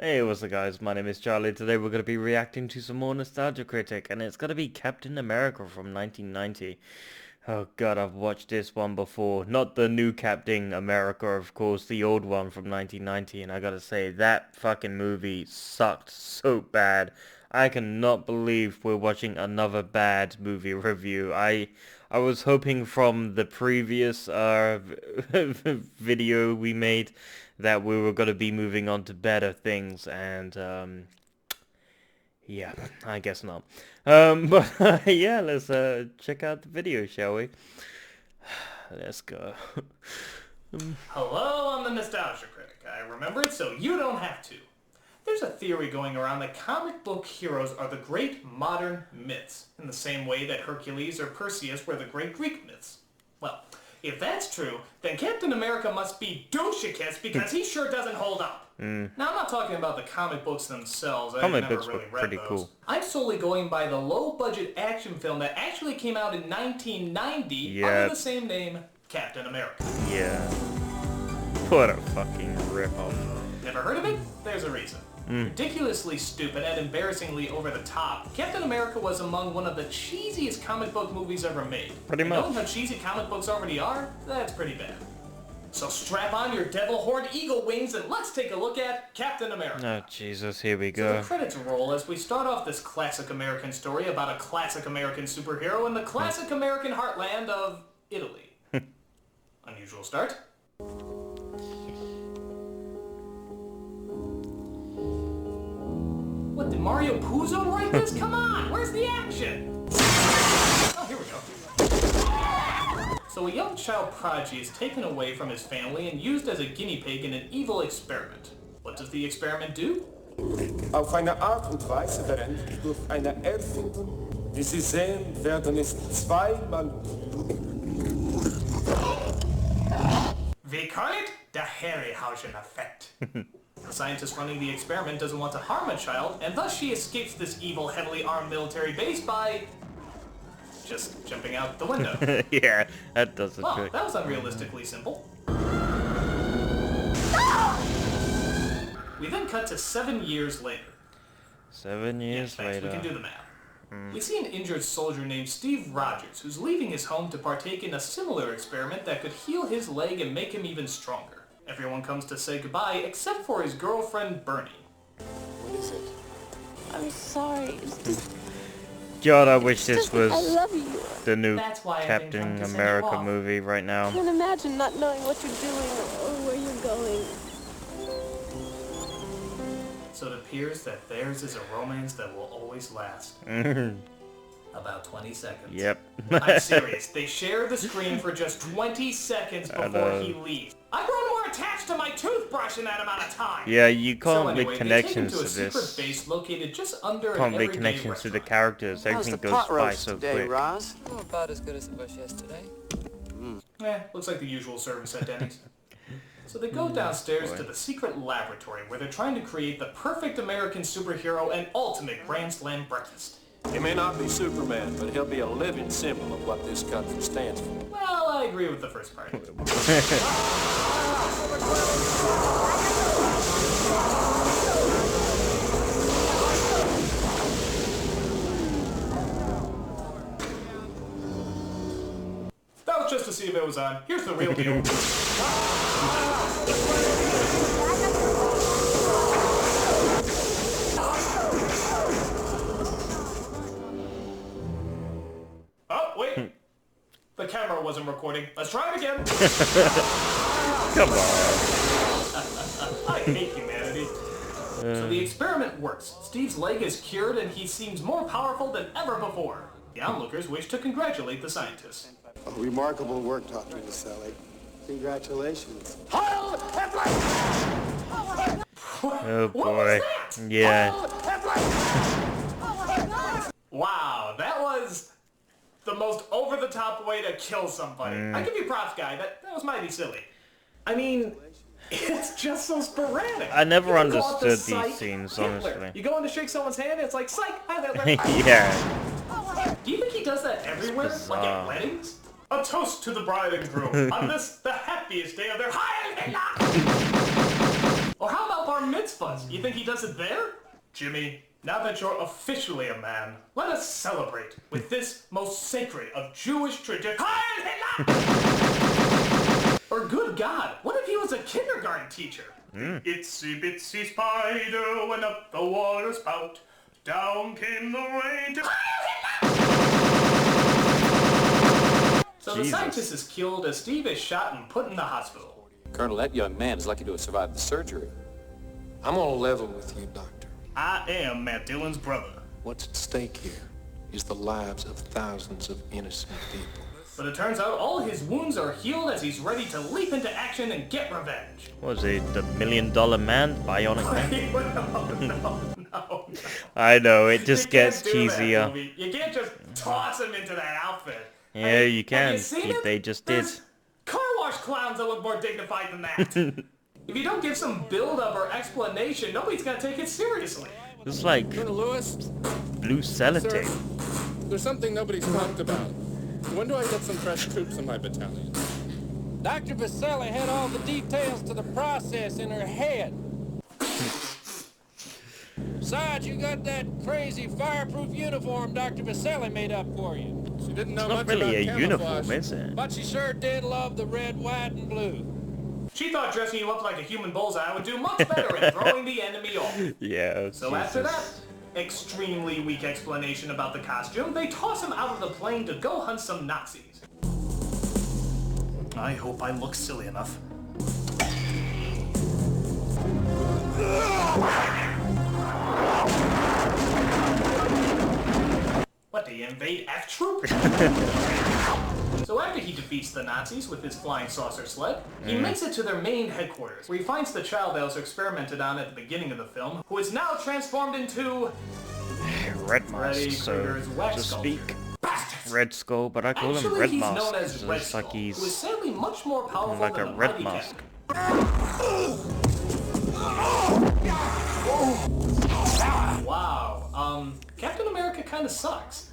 Hey, what's up guys, my name is Charlie. Today we're going to be reacting to some more Nostalgia Critic, and it's going to be Captain America from 1990. Oh god, I've watched this one before. Not the new Captain America, of course, the old one from 1990, and I gotta say, that fucking movie sucked so bad. I cannot believe we're watching another bad movie review. I was hoping from the previous video we made that we were gonna be moving on to better things, and yeah, I guess not. But yeah, let's check out the video, shall we? Let's go. Hello, I'm the Nostalgia Critic. I remember it so you don't have to. There's a theory going around that comic book heroes are the great modern myths, in the same way that Hercules or Perseus were the great Greek myths. Well, if that's true, then Captain America must be douchicus because he sure doesn't hold up. Now, I'm not talking about the comic books themselves. Comic I've never books really were read pretty those. cool. I'm solely going by the low-budget action film that actually came out in 1990 Yeah. under the same name, Captain America. Yeah. What a fucking ripoff. Never heard of it? There's a reason. Ridiculously stupid and embarrassingly over the top, Captain America was among one of the cheesiest comic book movies ever made. Pretty much. Knowing how cheesy comic books already are, that's pretty bad. So strap on your devil horned eagle wings and let's take a look at Captain America. Oh Jesus, here we So go. the credits roll as we start off this classic American story about a classic American superhero in the classic American heartland of Italy. Unusual start. What, did Mario Puzo write this? Come on, where's the action? Oh, here we go. So a young child prodigy is taken away from his family and used as a guinea pig in an evil experiment. What does the experiment do? Auf einer Art und Weise brennt durch eine Erfindung, wie Sie sehen, werden es zweimal. We call it the Harryhausen effect. The scientist running the experiment doesn't want to harm a child, and thus she escapes this evil, heavily armed military base by just jumping out the window. Yeah, that does the Well, trick. that was unrealistically simple. We then cut to 7 years later. 7 years Thanks, later. we can do the math. We see an injured soldier named Steve Rogers, who's leaving his home to partake in a similar experiment that could heal his leg and make him even stronger. Everyone comes to say goodbye except for his girlfriend, Bernie. What is it? I'm sorry. It's just, God, I wish it's this just that I was love you. the new That's why I've been trying Captain to send you America off. movie right I now. can't imagine not knowing what you're doing or where you're going. So it appears that theirs is a romance that will always last. About 20 seconds. Yep. I'm serious. They share the screen for just 20 seconds before know. he leaves. I've grown more attached to my toothbrush in that amount of time. Yeah, you So can't anyway, make they connections take him to to a secret this. base located just under Can't an make everyday connections to the restaurant. characters. How's the Everything goes pot by roast so today, quick. Roz? Oh, about as good as it was yesterday. Looks like the usual service at Denny's. So they go downstairs to the secret laboratory where they're trying to create the perfect American superhero and ultimate Grand Slam breakfast. He may not be Superman, but he'll be a living symbol of what this country stands for. Well, I agree with the first part. That was just to see if it was on. Here's the real deal. Oh, wait. The camera wasn't recording. Let's try it again. Come on. I hate humanity. So the experiment works. Steve's leg is cured and he seems more powerful than ever before. The onlookers wish to congratulate the scientists. Remarkable work, Dr. DeSelli. Congratulations. Oh What was boy. that? Yeah. Wow, that was the most over-the-top way to kill somebody. I give you props, guy. That was mighty silly. I mean, it's just so sporadic. I never You go out to understood these psych scenes, Hitler. honestly. You go in to shake someone's hand, it's like, psych, hi Hitler. Yeah. Do you think he does that everywhere? Like bizarre. at weddings? A toast to the bride and groom on this, the happiest day of their... Hi, Hitler! Or how about bar mitzvahs? You think he does it there? Jimmy, now that you're officially a man, let us celebrate with this most sacred of Jewish traditions. Or good God, what if he was a kindergarten teacher? Itsy bitsy spider went up the water spout. Down came the rain to... So the scientist is killed as Steve is shot and put in the hospital. Colonel, that young man is lucky to have survived the surgery. I'm on a level with you, Doctor. I am Matt Dillon's brother. What's at stake here is the lives of thousands of innocent people. But it turns out all his wounds are healed as he's ready to leap into action and get revenge. What was he, the $1 Million Man? Bionic Man? No. I know, it just You gets can't do that, cheesier. movie. You can't just toss him into that outfit. Yeah, you Have can. you seen it? They just did. There's car wash clowns that look more dignified than that. If you don't give some build-up or explanation, nobody's gonna take it seriously. It's like Colonel Lewis, blue sellotape. there's something nobody's talked about. When do I get some fresh troops in my battalion? Dr. Baselli had all the details to the process in her head. Sarge, you got that crazy fireproof uniform Dr. Baselli made up for you. She didn't know It's not much really a about uniform, camouflage. is it? But she sure did love the red, white, and blue. She thought dressing you up like a human bullseye would do much better in throwing the enemy off. Yeah. So after that extremely weak explanation about the costume, they toss him out of the plane to go hunt some Nazis. I hope I look silly enough. What, do you invade F Troop? So after he defeats the Nazis with his flying saucer sled, he makes it to their main headquarters, where he finds the child that was experimented on at the beginning of the film, who is now transformed into... Red Freddy Mask, so Krueger's wax to sculpture. speak. Bastards! Red Skull, but I call him Actually, Red he's Mask. known as So Red it's Skull, like who is he's sadly much more powerful like than a the red mighty mask. Wow, Captain America kinda sucks.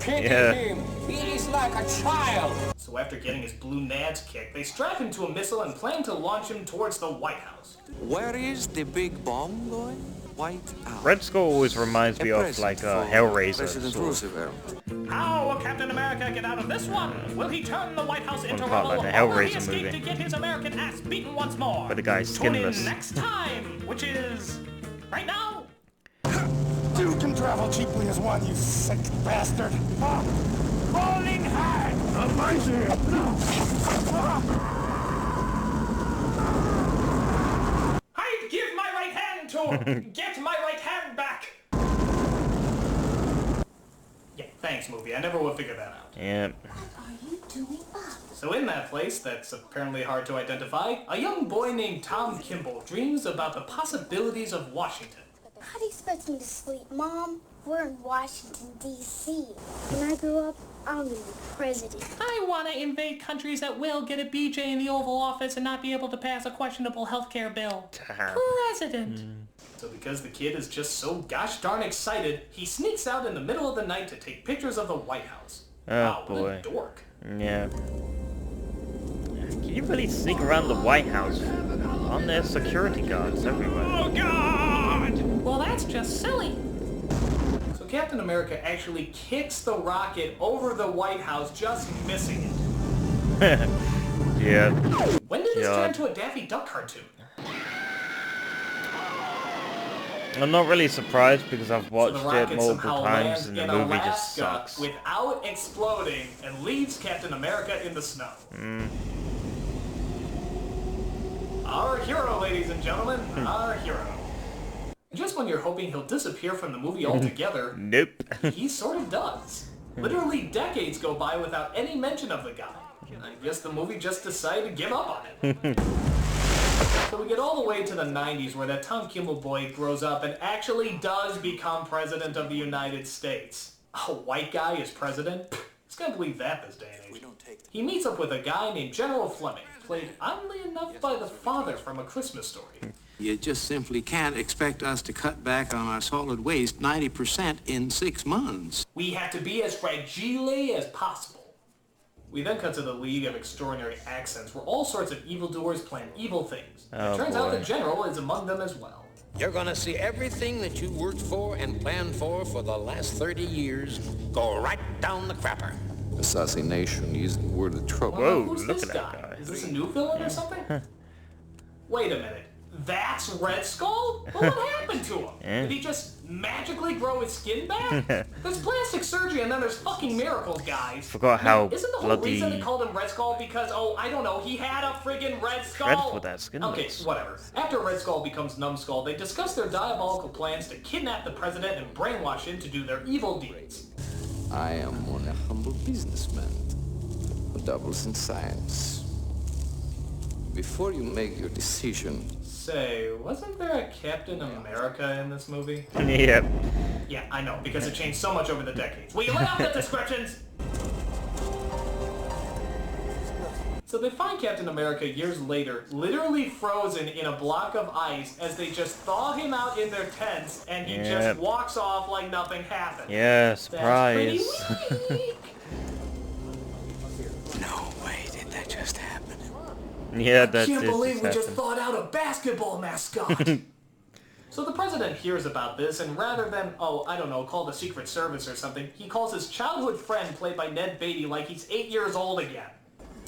Yeah. He's like a child. So after getting his blue nads kicked, they strap him to a missile and plan to launch him towards the White House. Where is the big bomb going? White House. Red Skull always reminds me of like a Hellraiser. President Sort of. Roosevelt. How will Captain America get out of this one? Will he turn the White House into part rubble, like the or will he Hellraiser escape movie. to get his American ass beaten once more? Where the guy's Tune skinless. in next time, which is right now. Two can travel cheaply as one, you sick bastard. Falling hand! Amazing! I'd give my right hand to him. Get my right hand back. Yeah, thanks, movie. I never would figure that out. Yeah. So in that place that's apparently hard to identify, a young boy named Tom Kimball dreams about the possibilities of Washington. How do you expect me to sleep, Mom? We're in Washington, D.C. When I grow up, I'm gonna be president. I want to invade countries that will get a BJ in the Oval Office and not be able to pass a questionable healthcare bill. President. So because the kid is just so gosh darn excited, he sneaks out in the middle of the night to take pictures of the White House. Oh Wow, what boy. a dork. Yeah. Can you really sneak around the White House? Aren't there security guards everywhere? Oh God! Well, that's just silly. So Captain America actually kicks the rocket over the White House, just missing it. Yeah. When did this turn God. into a Daffy Duck cartoon? I'm not really surprised because I've So watched the it rocket multiple somehow times lands and the in movie Alaska just sucks. without exploding and leaves Captain America in the snow. Our hero, ladies and gentlemen, our hero. Just when you're hoping he'll disappear from the movie altogether, Nope. he sort of does. Literally decades go by without any mention of the guy. I guess the movie just decided to give up on it. So we get all the way to the 90s where that Tom Kimball boy grows up and actually does become president of the United States. A white guy is president? Who's gonna believe that this day and age? He meets up with a guy named General Fleming, played oddly enough by the father from A Christmas Story. You just simply can't expect us to cut back on our solid waste 90% in 6 months. We have to be as fragile as possible. We then cut to the League of Extraordinary Accents, where all sorts of evildoers plan evil things. Oh, It turns out boy. the General is among them as well. You're gonna see everything that you worked for and planned for the last 30 years go right down the crapper. Assassination isn't worth the trouble. Whoa, Who's look this at that guy? guy. Is this a new villain or something? Wait a minute. That's Red Skull? Well, what happened to him? Did he just magically grow his skin back? There's plastic surgery and then there's fucking miracles, guys. Forgot how Isn't the whole reason they bloody called him Red Skull because, oh, I don't know, he had a friggin' Red Skull? dreadful that skin Okay, looks. whatever. After Red Skull becomes Numbskull, they discuss their diabolical plans to kidnap the president and brainwash him to do their evil deeds. I am only a humble businessman who dabbles in science. Before you make your decision, Say, wasn't there a Captain America in this movie? Yep. Yeah, I know, because it changed so much over the decades. Will you lay off the descriptions? So they find Captain America years later, literally frozen in a block of ice as they just thaw him out in their tents and he just Yep. walks off like nothing happened. Yeah, That's surprise. pretty weak. No way did that just happen. Yeah, that's Can't it. believe we just happened. thought out a basketball mascot. So the president hears about this, and rather than, oh, I don't know, call the Secret Service or something, he calls his childhood friend, played by Ned Beatty, like he's 8 years old again.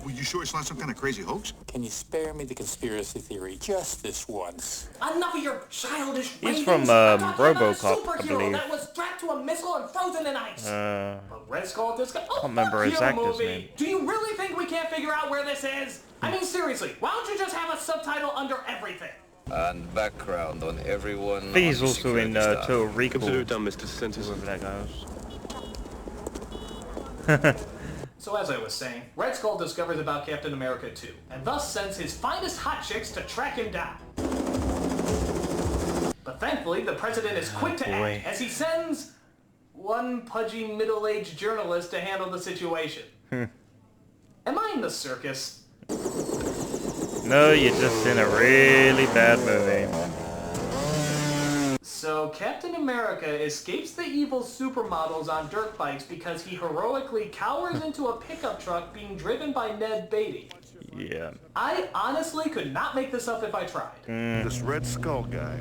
Well, you sure it's not some kind of crazy hoax? Can you spare me the conspiracy theory just this once? Enough of your childish He's ravings. from, I'm talking about a RoboCop, I superhero believe. that was strapped to a missile and frozen in ice. But Red Skull, this guy. Oh, can't remember fuck his you, actor's movie. name. Do you really think we can't figure out where this is? I mean, seriously, why don't you just have a subtitle under everything? and background on everyone. I think he's also in Total Recall. Consider it done, Mr. DeSantis. Whoever that goes. So as I was saying, Red Skull discovers about Captain America 2, and thus sends his finest hot chicks to track him down. But thankfully, the president is quick to act, as he sends one pudgy middle-aged journalist to handle the situation. Am I in the circus? No, you're just in a really bad movie. So Captain America escapes the evil supermodels on dirt bikes because he heroically cowers into a pickup truck being driven by Ned Beatty. Yeah. I honestly could not make this up if I tried. This Red Skull guy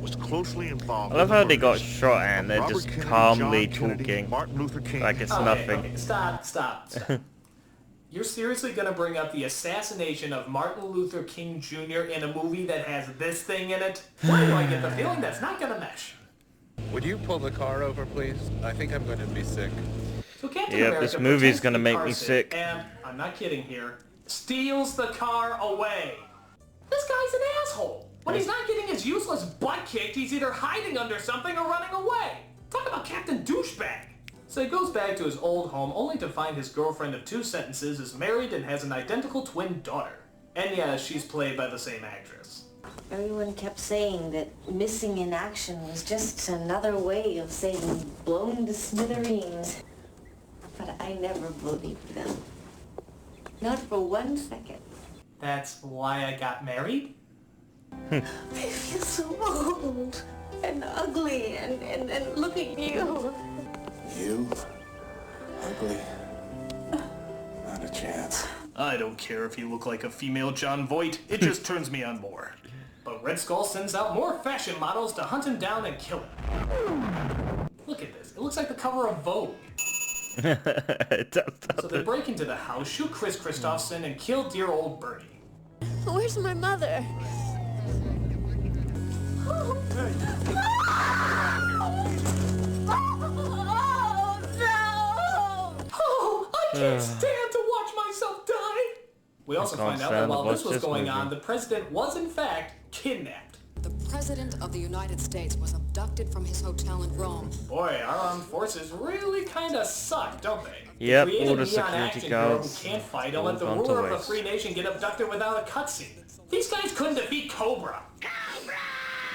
was closely involved. I love in how the they got murders shot and they're of just Robert Kennedy, calmly John Kennedy, talking Martin Luther King. like it's Okay, nothing. okay, stop. You're seriously gonna bring up the assassination of Martin Luther King Jr. in a movie that has this thing in it? Why do I get the feeling that's not gonna mesh? Would you pull the car over, please? I think I'm going to be sick. So Captain Yep, America this movie's pretends to gonna be make car me sick, sick. and, I'm not kidding here, steals the car away. This guy's an asshole. When he's not getting his useless butt kicked, he's either hiding under something or running away. Talk about Captain Douchebag. So he goes back to his old home only to find his girlfriend of 2 sentences is married and has an identical twin daughter. And yeah, she's played by the same actress. Everyone kept saying that missing in action was just another way of saying blown to smithereens. But I never believed them. Not for 1 second. That's why I got married? I feel so old and ugly and look at you. You? Ugly? Not a chance. I don't care if you look like a female John Voight, it just turns me on more. But Red Skull sends out more fashion models to hunt him down and kill him. Look at this, it looks like the cover of Vogue. So they break into the house, shoot Chris Christopherson, and kill dear old Bernie. Where's my mother? Oh, I can't stand to watch myself die! We also find out that while this was going on, the president was in fact kidnapped. The President of the United States was abducted from his hotel in Rome. Boy, our armed forces really kinda suck, don't they? Yep, They create all a the neon security action hero guards who can't fight and let the all gone to ruler of the waste. free nation get abducted without a cutscene. These guys couldn't defeat Cobra.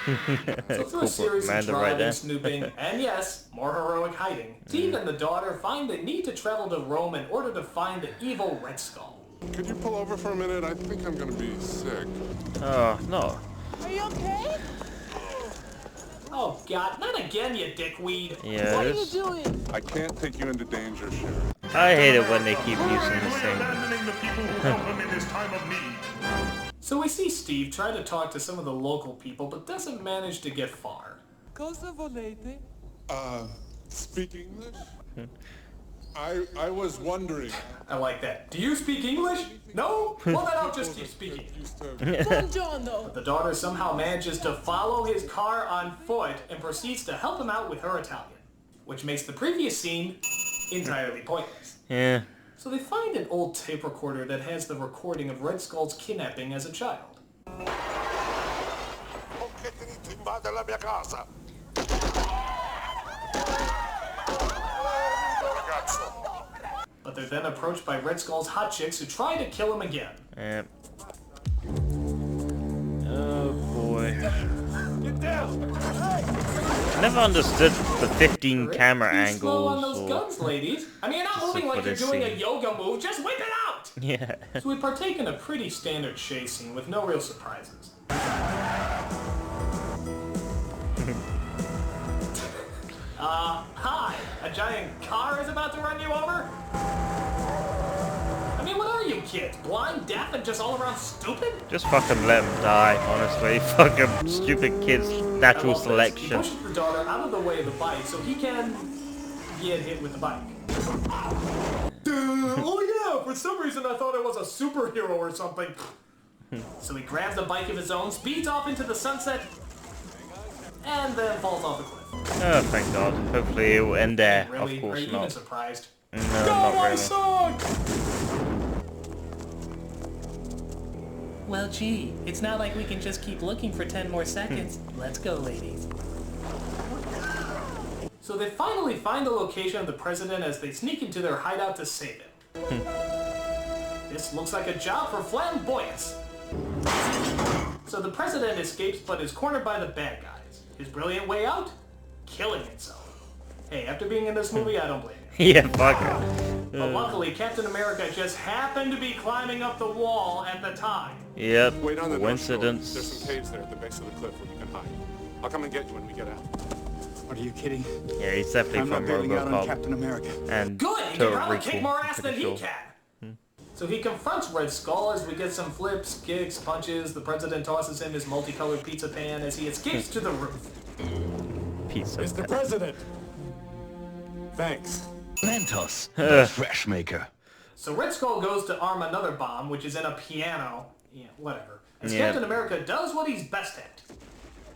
So through a Corporate series of commander right driving, there. snooping, and yes, more heroic hiding, Steve and the daughter find the need to travel to Rome in order to find the evil Red Skull. Could you pull over for a minute? I think I'm gonna be sick. Oh, no. Are you okay? Oh god, not again, you dickweed. Yeah, What are you doing? I can't take you into danger, Sheriff. I hate it when they keep using the same. Abandoning the people who help him in his time of need. So we see Steve try to talk to some of the local people, but doesn't manage to get far. Speak English? I was wondering. I like that. Do you speak English? No? Well, then I'll just keep speaking. But the daughter somehow manages to follow his car on foot and proceeds to help him out with her Italian, which makes the previous scene entirely pointless. Yeah. So they find an old tape recorder that has the recording of Red Skull's kidnapping as a child. La mia casa. But they're then approached by Red Skull's hot chicks who try to kill him again. Yep. Oh boy. Get down. I never understood the 15 camera Be angles. slow on those or... guns, ladies. I mean, you're not moving like you're doing a yoga move. Just whip it out! Yeah. So we partake in a pretty standard chase scene with no real surprises. Hi! A giant car is about to run you over? I mean, what are you kids? Blind, deaf, and just all around stupid? Just fucking let him die, honestly. Fucking stupid kids' natural selection. He pushes the daughter out of the way of the bike so he can get hit with the bike. Oh yeah, for some reason I thought I was a superhero or something. So he grabs a bike of his own, speeds off into the sunset, and then falls off the cliff. Oh, thank God. Hopefully it will end there. Really? Of course Are you not. even surprised? No, not really. Well, gee, it's not like we can just keep looking for 10 more seconds. Let's go, ladies. So they finally find the location of the president as they sneak into their hideout to save him. This looks like a job for flamboyance. So the president escapes but is cornered by the bad guys. His brilliant way out? Killing himself. Hey, after being in this movie, I don't blame him. Yeah, fuck it. But luckily, Captain America just happened to be climbing up the wall at the time. Yep, Wait on the coincidence. There's some caves there at the base of the cliff where you can hide. I'll come and get you when we get out. Are you kidding? Yeah, he's definitely I'm from not bailing out on Robocop. Captain America. And Good! He can Total probably kick Recall, more I'm ass than pretty he sure. can. So he confronts Red Skull as we get some flips, kicks, punches. The president tosses him his multicolored pizza pan as he escapes to the roof. Pizza Mr. pan. President. Thanks. Mentos, the fresh maker. So Red Skull goes to arm another bomb, which is in a piano. Yeah, whatever. As Yeah. Captain America does what he's best at.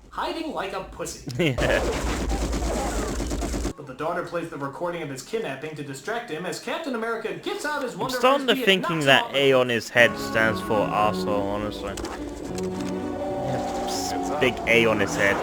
Hiding like a pussy. Yeah. But the daughter plays the recording of his kidnapping to distract him as Captain America gets out his I'm Wonder starting to Frisbee and thinking knocks that him off A on his head stands for arsehole, honestly. Big A on his head.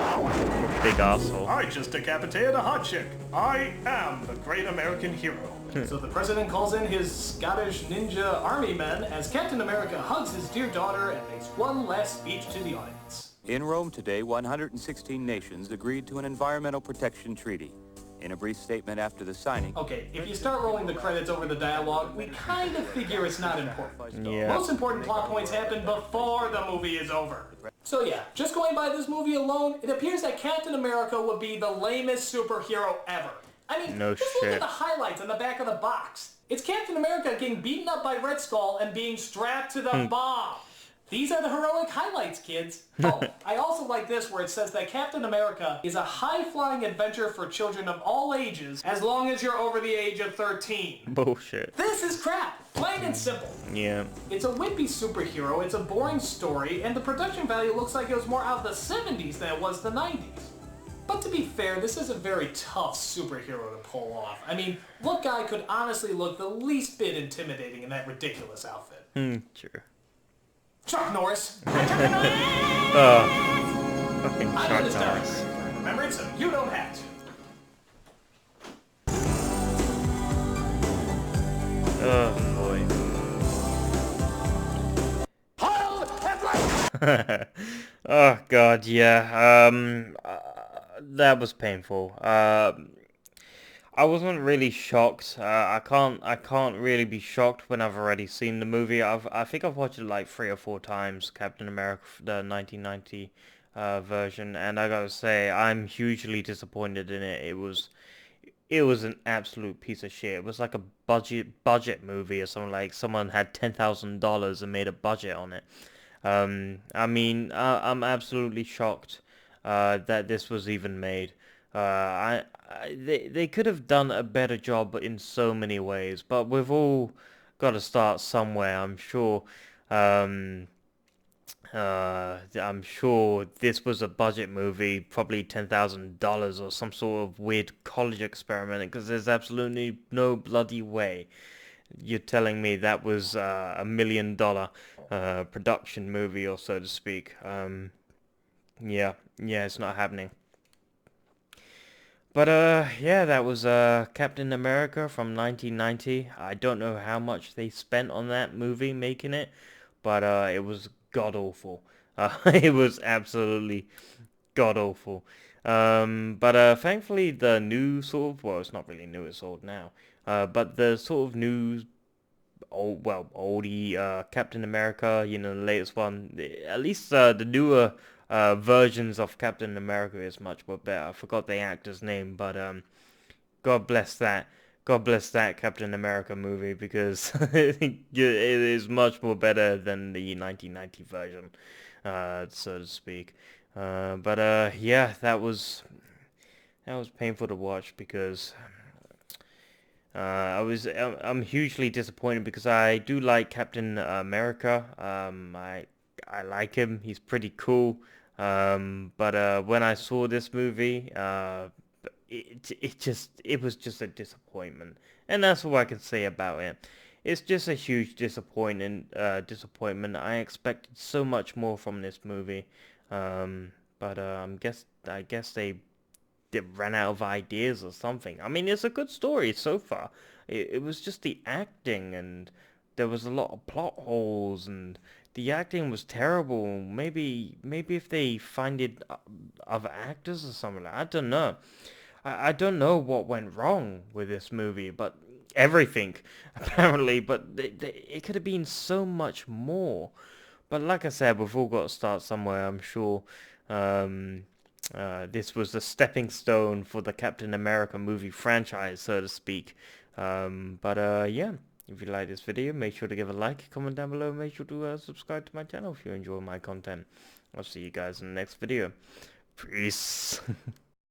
Big arsehole. I just decapitated a hot chick. I am the great American hero. So the president calls in his Scottish ninja army men as Captain America hugs his dear daughter and makes one last speech to the audience. In Rome today, 116 nations agreed to an environmental protection treaty. In a brief statement after the signing... Okay, if you start rolling the credits over the dialogue, we kind of figure it's not important. Yeah. Most important plot points happen before the movie is over. So yeah, just going by this movie alone, it appears that Captain America would be the lamest superhero ever. I mean, No just look at shit. the highlights on the back of the box. It's Captain America getting beaten up by Red Skull and being strapped to the bomb. These are the heroic highlights, kids. Oh, I also like this where it says that Captain America is a high-flying adventure for children of all ages as long as you're over the age of 13. Bullshit. This is crap, plain and simple. Yeah. It's a wimpy superhero, it's a boring story, and the production value looks like it was more out of the 70s than it was the 90s. But to be fair, this is a very tough superhero to pull off. I mean, what guy could honestly look the least bit intimidating in that ridiculous outfit? Sure. Chuck Norris! Oh. Fucking I'm Chuck in this Norris. director. Remember it so you don't have to. Oh boy. Oh god, yeah. That was painful. I wasn't really shocked. I can't really be shocked when I've already seen the movie. I think I've watched it like 3 or 4 times, Captain America, the 1990 version, and I gotta say, I'm hugely disappointed in it. it was an absolute piece of shit. It was like a budget movie or something, like someone had $10,000 and made a budget on it. I mean, I'm absolutely shocked that this was even made. They could have done a better job in so many ways, but we've all got to start somewhere. Um, I'm sure this was a budget movie, probably $10,000 or some sort of weird college experiment, because there's absolutely no bloody way you're telling me that was $1 million production movie, or so to speak. Yeah, it's not happening. But yeah, that was Captain America from 1990. I don't know how much they spent on that movie making it, but it was god awful. It was absolutely god awful. But thankfully the new sort of, well, it's not really new, it's old now. But the sort of new oldie Captain America, you know, the latest one. At least the newer versions of Captain America is much more better. I forgot the actor's name, but God bless that. God bless that Captain America movie, because it is much more better than the 1990 version, so to speak. But yeah, that was painful to watch, because I'm hugely disappointed, because I do like Captain America. I like him. He's pretty cool. But when I saw this movie, it was just a disappointment, and that's all I can say about it. It's just a huge disappointment. I expected so much more from this movie, but I guess they ran out of ideas or something. I mean, it's a good story so far. It was just the acting, and there was a lot of plot holes, and the acting was terrible. Maybe if they find it other actors or something, I don't know. I don't know what went wrong with this movie, but everything apparently. But it could have been so much more. But like I said, we've all got to start somewhere, I'm sure. Um, this was the stepping stone for the Captain America movie franchise, so to speak. But yeah, if you like this video, make sure to give a like, comment down below, make sure to subscribe to my channel if you enjoy my content. I'll see you guys in the next video. Peace.